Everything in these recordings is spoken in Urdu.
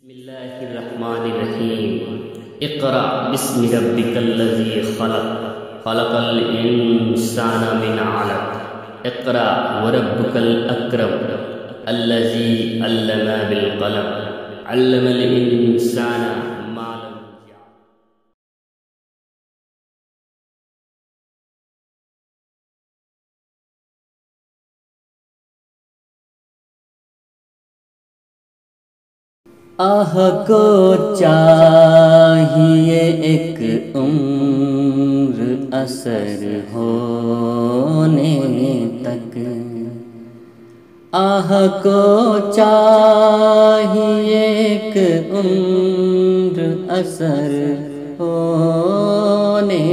بسم اللہ الرحمن الرحیم اقرأ بسم ربک الذی خلق خلق الانسان من علق اقرأ وربک الاکرم الذی علم بالقلم علم الانسان ما لم يعلم. آہ کو چاہیے ایک عمر اثر ہونے تک، آہ کو چاہیے ایک عمر اثر ہونے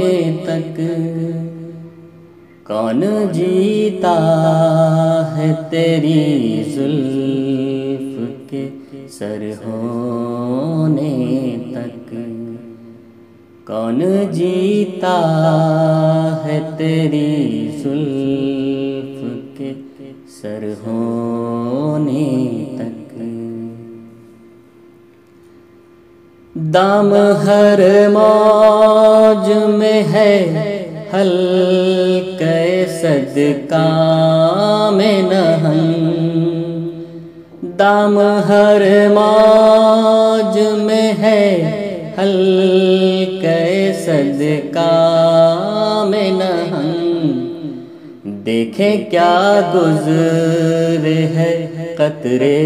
تک، کون جیتا ہے تیری زلف کے سر ہونے تک، کون جیتا ہے تیری زلف کے سر ہونے تک. دام ہر موج میں ہے حلقہ صدقہ میں نہنگ، دام ہر موج میں ہے حلقہ صدقہ میں نہنگ، دیکھیں کیا گزر ہے قطرے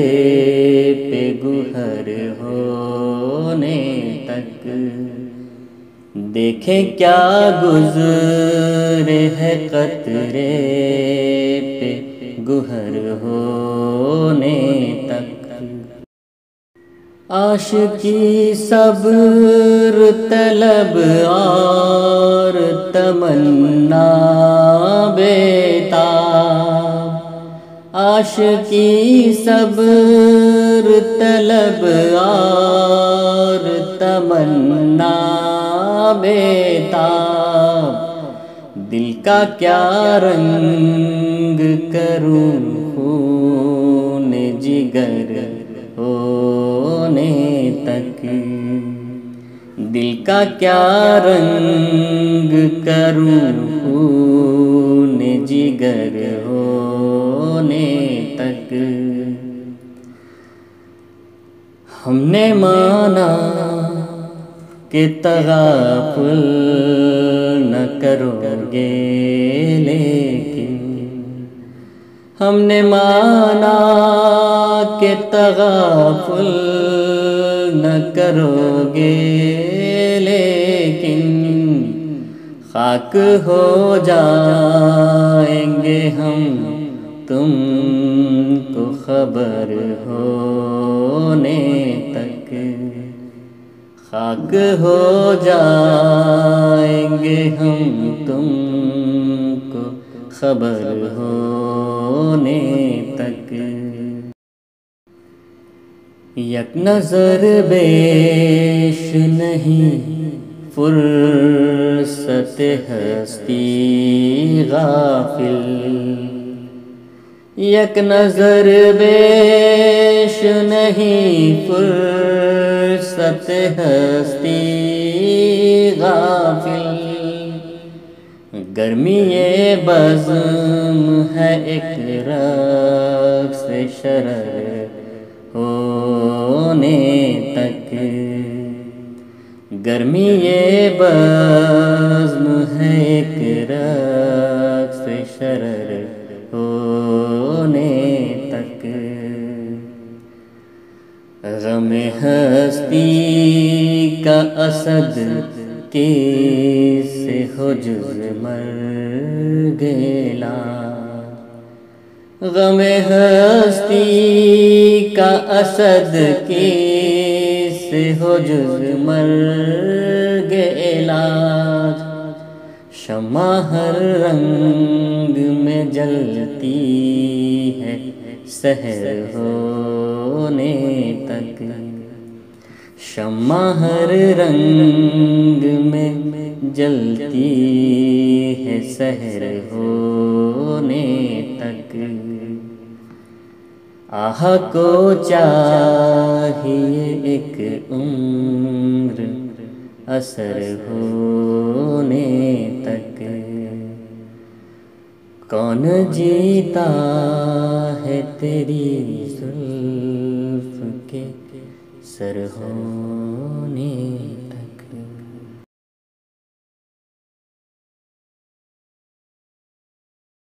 پہ گوہر ہونے تک، دیکھیں کیا گزر ہے قطرے پہ گوہر ہونے تک. عاشقی صبر طلب اور تمنا بیتاب، عاشقی صبر طلب اور تمنا بیتاب، دل کا کیا رنگ کروں خون جگر ہونے تک، دل کا کیا رنگ کروں خون جگر ہونے تک. ہم نے مانا کہ تغافل نہ کرو گے، لیکن ہم نے مانا کہ تغافل نہ کرو گے، لیکن خاک ہو جائیں گے ہم تم کو خبر ہونے تک، خاک ہو جائیں گے ہم تم کو خبر ہونے تک. یک نظر بیش نہیں فرصت ہستی غافل، یک نظر بیش نہیں فرصت ہستی غافل، گرمی بزم ہے ایک رقص شرر ہونے تک، گرمی بزم ہے ایک رقص شرر ہونے تک. غم ہستی کا اسد کس سے ہو جز مرگ اعلان، غم ہستی کا اسد کس سے ہو جز مرگ علاج، شمع ہر رنگ میں جلتی ہے سحر ہونے تک، شمع ہر رنگ میں جلتی ہے سحر ہونے تک. آہ کو چاہیے ایک عمر اثر ہونے تک، کون جیتا ہے تیری زلف کے سر ہونے